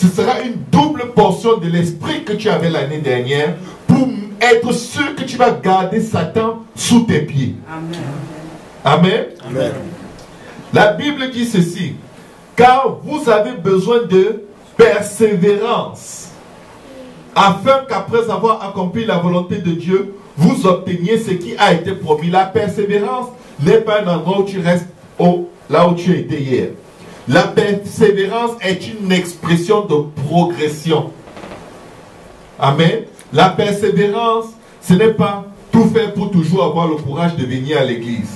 ce sera une double portion de l'esprit que tu avais l'année dernière pour être sûr que tu vas garder Satan sous tes pieds. Amen. Amen. Amen. La Bible dit ceci, car vous avez besoin de persévérance, afin qu'après avoir accompli la volonté de Dieu, vous obteniez ce qui a été promis. La persévérance n'est pas un endroit où tu restes là où tu étais hier. La persévérance est une expression de progression. Amen. La persévérance, ce n'est pas tout faire pour toujours avoir le courage de venir à l'église.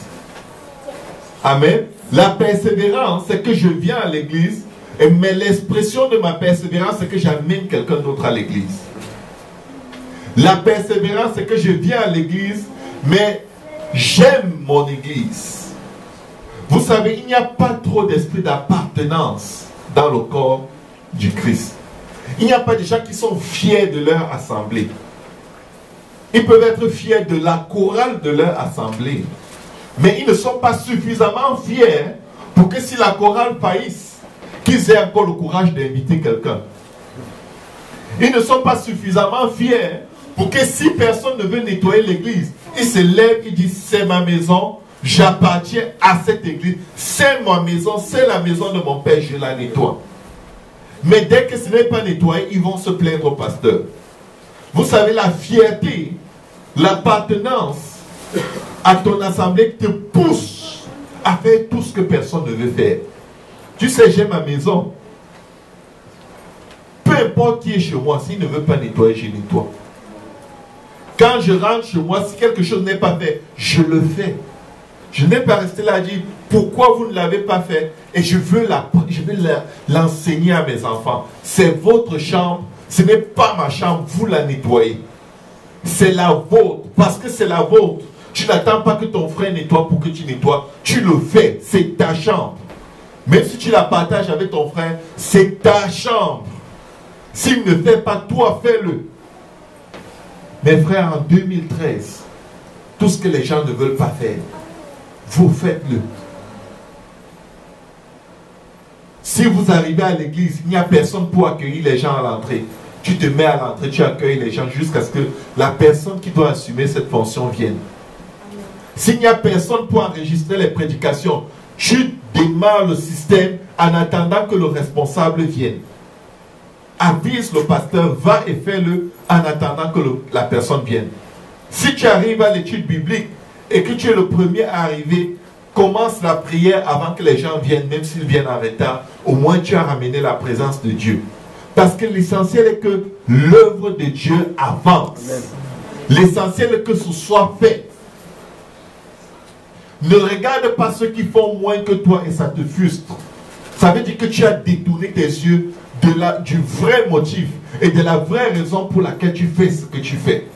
Amen. La persévérance, c'est que je viens à l'église, mais l'expression de ma persévérance, c'est que j'amène quelqu'un d'autre à l'église. La persévérance, c'est que je viens à l'église, mais j'aime mon église. Vous savez, il n'y a pas trop d'esprit d'appartenance dans le corps du Christ. Il n'y a pas de gens qui sont fiers de leur assemblée. Ils peuvent être fiers de la chorale de leur assemblée. Mais ils ne sont pas suffisamment fiers pour que si la chorale faillisse, qu'ils aient encore le courage d'inviter quelqu'un. Ils ne sont pas suffisamment fiers pour que si personne ne veut nettoyer l'église, ils se lèvent et disent c'est ma maison, j'appartiens à cette église, c'est ma maison, c'est la maison de mon père, je la nettoie. Mais dès que ce n'est pas nettoyé, ils vont se plaindre au pasteur. Vous savez, la fierté, l'appartenance à ton assemblée te pousse à faire tout ce que personne ne veut faire. Tu sais, j'ai ma maison. Peu importe qui est chez moi, s'il ne veut pas nettoyer, je nettoie. Quand je rentre chez moi, si quelque chose n'est pas fait, je le fais. Je n'ai pas resté là à dire pourquoi vous ne l'avez pas fait et je veux l'enseigner à mes enfants. C'est votre chambre, ce n'est pas ma chambre, vous la nettoyez. C'est la vôtre, parce que c'est la vôtre. Tu n'attends pas que ton frère nettoie pour que tu nettoies. Tu le fais, c'est ta chambre. Même si tu la partages avec ton frère, c'est ta chambre. S'il ne fait pas, toi, fais-le. Mes frères, en 2013, tout ce que les gens ne veulent pas faire, vous faites-le. Si vous arrivez à l'église, il n'y a personne pour accueillir les gens à l'entrée. Tu te mets à l'entrée, tu accueilles les gens jusqu'à ce que la personne qui doit assumer cette fonction vienne. S'il n'y a personne pour enregistrer les prédications, tu démarres le système en attendant que le responsable vienne. Avise le pasteur, va et fais-le en attendant que la personne vienne. Si tu arrives à l'étude biblique et que tu es le premier à arriver, commence la prière avant que les gens viennent, même s'ils viennent en retard. Au moins tu as ramené la présence de Dieu. Parce que l'essentiel est que l'œuvre de Dieu avance. L'essentiel est que ce soit fait. Ne regarde pas ceux qui font moins que toi et ça te frustre. Ça veut dire que tu as détourné tes yeux du vrai motif et de la vraie raison pour laquelle tu fais ce que tu fais.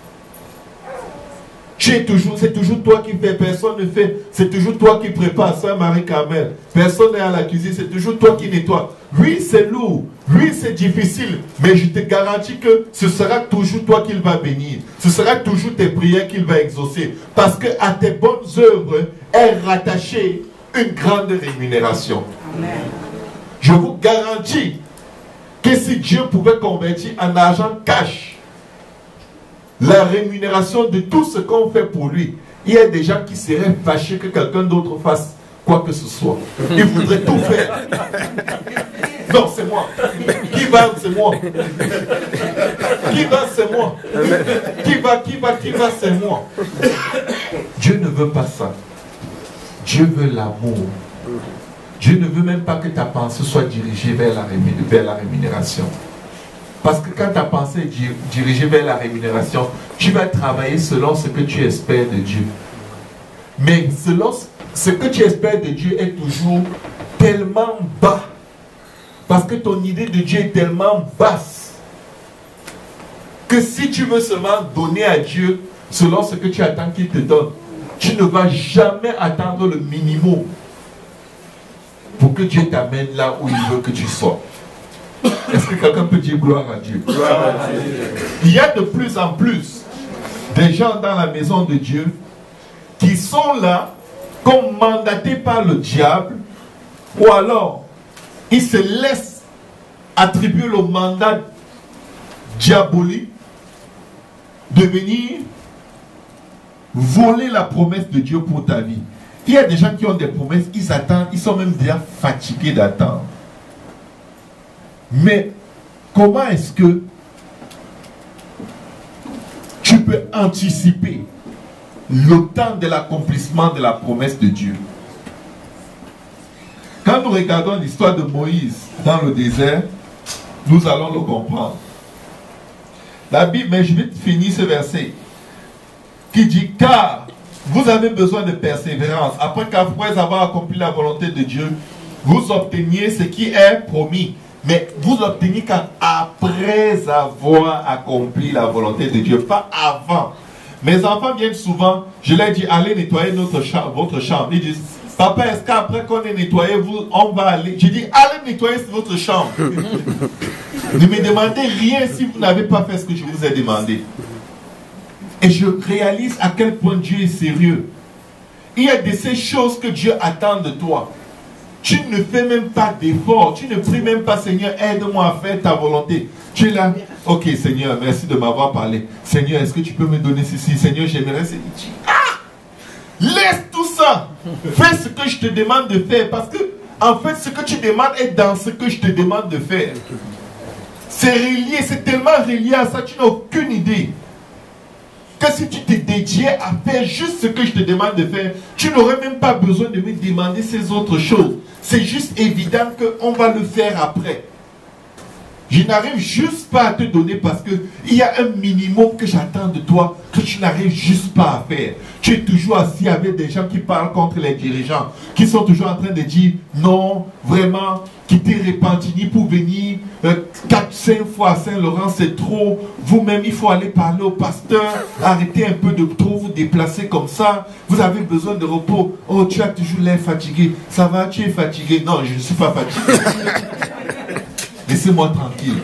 C'est toujours toi qui fais, personne ne fait. C'est toujours toi qui prépares Saint-Marie-Carmel. Personne n'est à la cuisine, c'est toujours toi qui nettoies. Oui, c'est lourd, oui, c'est difficile, mais je te garantis que ce sera toujours toi qu'il va bénir. Ce sera toujours tes prières qu'il va exaucer. Parce que à tes bonnes œuvres est rattachée une grande rémunération. Amen. Je vous garantis que si Dieu pouvait convertir en argent cash la rémunération de tout ce qu'on fait pour lui, il y a des gens qui seraient fâchés que quelqu'un d'autre fasse quoi que ce soit. Ils voudraient tout faire. Non, c'est moi. Qui va, c'est moi. Qui va, c'est moi. Qui va, c'est moi. Dieu ne veut pas ça. Dieu veut l'amour. Dieu ne veut même pas que ta pensée soit dirigée vers la rémunération. Parce que quand ta pensée est dirigée vers la rémunération, tu vas travailler selon ce que tu espères de Dieu. Mais selon ce que tu espères de Dieu est toujours tellement bas. Parce que ton idée de Dieu est tellement basse. Que si tu veux seulement donner à Dieu selon ce que tu attends qu'il te donne, tu ne vas jamais atteindre le minimum pour que Dieu t'amène là où il veut que tu sois. Est-ce que quelqu'un peut dire gloire à Dieu? Gloire à Dieu. Il y a de plus en plus des gens dans la maison de Dieu qui sont là comme mandatés par le diable, ou alors ils se laissent attribué le mandat diabolique de venir voler la promesse de Dieu pour ta vie. Il y a des gens qui ont des promesses, ils attendent, ils sont même déjà fatigués d'attendre. Mais comment est-ce que tu peux anticiper le temps de l'accomplissement de la promesse de Dieu? Quand nous regardons l'histoire de Moïse dans le désert, nous allons le comprendre. La Bible, mais je vais finir ce verset, qui dit, car vous avez besoin de persévérance, après qu'après avoir accompli la volonté de Dieu, vous obteniez ce qui est promis. Mais vous obtenez quand après avoir accompli la volonté de Dieu, pas avant. Mes enfants viennent souvent, je leur dis, allez nettoyer votre chambre. Ils disent, papa, est-ce qu'après qu'on ait nettoyé, on va aller? Je dis, allez nettoyer votre chambre. Ne me demandez rien si vous n'avez pas fait ce que je vous ai demandé. Et je réalise à quel point Dieu est sérieux. Il y a de ces choses que Dieu attend de toi. Tu ne fais même pas d'effort. Tu ne pries même pas, Seigneur, aide-moi à faire ta volonté. Tu es là, ok Seigneur, merci de m'avoir parlé. Seigneur, est-ce que tu peux me donner ceci? Seigneur, j'aimerais ceci. Laisse tout ça. Fais ce que je te demande de faire. Parce que, en fait, ce que tu demandes est dans ce que je te demande de faire. C'est relié, c'est tellement relié à ça, tu n'as aucune idée. Que si tu te dédiais à faire juste ce que je te demande de faire, tu n'aurais même pas besoin de me demander ces autres choses. C'est juste évident qu'on va le faire après. Je n'arrive juste pas à te donner parce qu'il y a un minimum que j'attends de toi que tu n'arrives juste pas à faire. Tu es toujours assis avec des gens qui parlent contre les dirigeants, qui sont toujours en train de dire non, vraiment, quitter Repentigny pour venir 4-5 fois à Saint-Laurent, c'est trop. Vous-même, il faut aller parler au pasteur, arrêtez un peu de trop vous déplacer comme ça. Vous avez besoin de repos. Oh, tu as toujours l'air fatigué. Ça va, tu es fatigué. Non, je ne suis pas fatigué. Laissez-moi tranquille.